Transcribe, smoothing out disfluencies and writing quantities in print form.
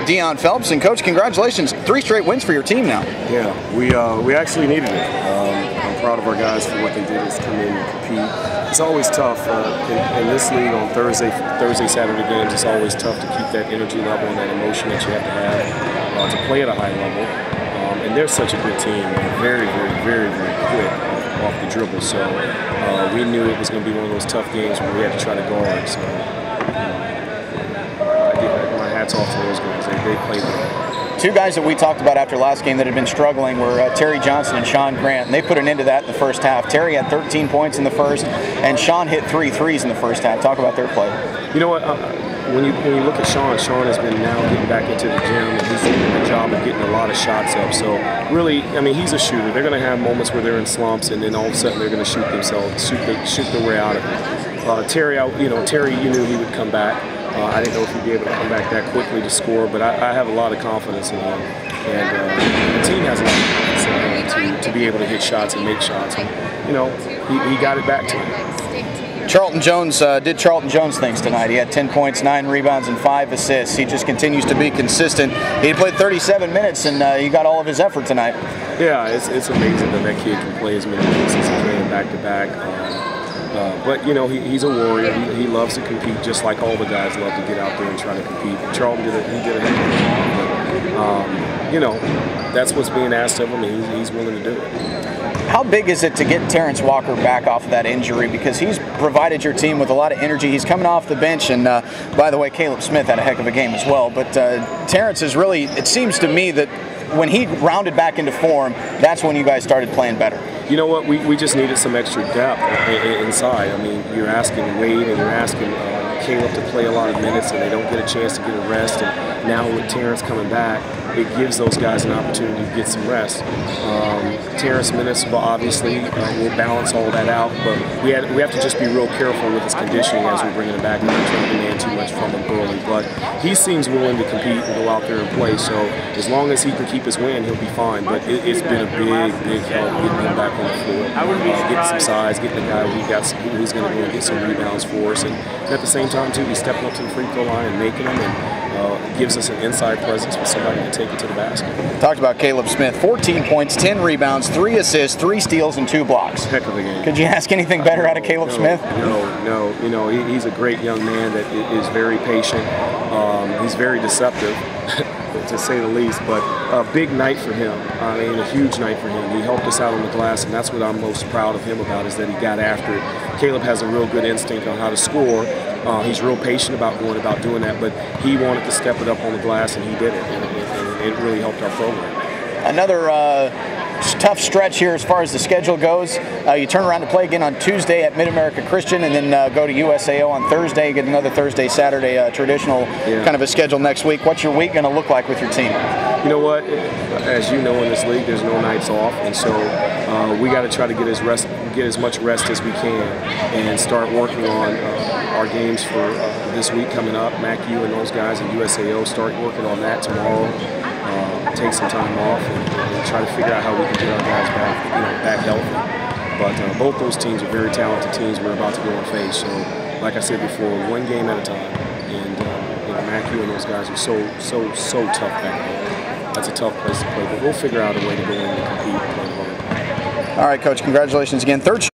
Dionne Phelps. And Coach, congratulations, 3 straight wins for your team now. Yeah, we actually needed it. I'm proud of our guys for what they did is come in and compete. It's always tough in this league on Thursday, Saturday games. It's always tough to keep that energy level and that emotion that you have to play at a high level. And they're such a good team. They're very, very, very, very quick off the dribble. So we knew it was going to be one of those tough games where we had to try to guard. So I give my hats off to those guys. They played well. 2 guys that we talked about after last game that had been struggling were Terry Johnson and Sean Grant, and they put an end to that in the first half. Terry had 13 points in the first, and Sean hit 3 threes in the first half. Talk about their play. You know what? When you look at Sean has been now getting back into the gym, and he's doing a job of getting a lot of shots up. So really, I mean, he's a shooter. They're going to have moments where they're in slumps, and then all of a sudden they're going to shoot their way out of it. Terry, you knew he would come back. I didn't know if he'd be able to come back that quickly to score, but I have a lot of confidence in him. And the team has a lot of confidence in him to be able to hit shots and make shots. And, he got it back to him. Charlton Jones did Charlton Jones things tonight. He had 10 points, 9 rebounds, and 5 assists. He just continues to be consistent. He played 37 minutes, and he got all of his effort tonight. Yeah, it's amazing that kid can play as many minutes as he can back-to-back. But, he's a warrior. He loves to compete, just like all the guys love to get out there and try to compete. Charlton did a heck of a job. But, that's what's being asked of him, and he's willing to do it. How big is it to get Terrence Walker back off of that injury? Because he's provided your team with a lot of energy. He's coming off the bench, and by the way, Caleb Smith had a heck of a game as well. But Terrence is really, it seems to me that when he rounded back into form, that's when you guys started playing better. You know what? We just needed some extra depth inside. I mean, you're asking Wade and you're asking Caleb to play a lot of minutes, and they don't get a chance to get a rest. And now with Terrence coming back, it gives those guys an opportunity to get some rest. Terrence minutes, obviously, will balance all that out, but we have to just be real careful with his conditioning as we're bringing him back and not trying to demand too much from him early. But he seems willing to compete and go out there and play, so as long as he can keep his win, he'll be fine. But it's been a big help getting him back on the floor, getting some size, getting a guy who's going to go and get some rebounds for us, and at the same time, too, he's stepping up to the free throw line and making them, and gives us an inside presence with somebody to take it to the basket. Talked about Caleb Smith, 14 points, 10 rebounds, 3 assists, 3 steals, and 2 blocks. Heck of a game. Could you ask anything better out of Caleb Smith? No. He's a great young man that is very patient. He's very deceptive, to say the least, but a big night for him. I mean, a huge night for him. He helped us out on the glass, and that's what I'm most proud of him about, is that he got after it. Caleb has a real good instinct on how to score. He's real patient about going about doing that, but he wanted to step it up on the glass, and he did it, and it really helped our program. Another tough stretch here as far as the schedule goes. You turn around to play again on Tuesday at Mid-America Christian, and then go to USAO on Thursday, get another Thursday, Saturday traditional kind of a schedule next week. What's your week going to look like with your team? You know what? As you know, in this league, there's no nights off, and so we got to try to get as much rest as we can, and start working on our games for this week coming up. MacU and those guys in USAO start working on that tomorrow. Take some time off and try to figure out how we can get our guys back healthy. But both those teams are very talented teams we're about to go and face. So, like I said before, one game at a time. And MacU and those guys are so tough back home. That's a tough place to play, but we'll figure out a way to go in and compete and play hard. All right, Coach. Congratulations again. Third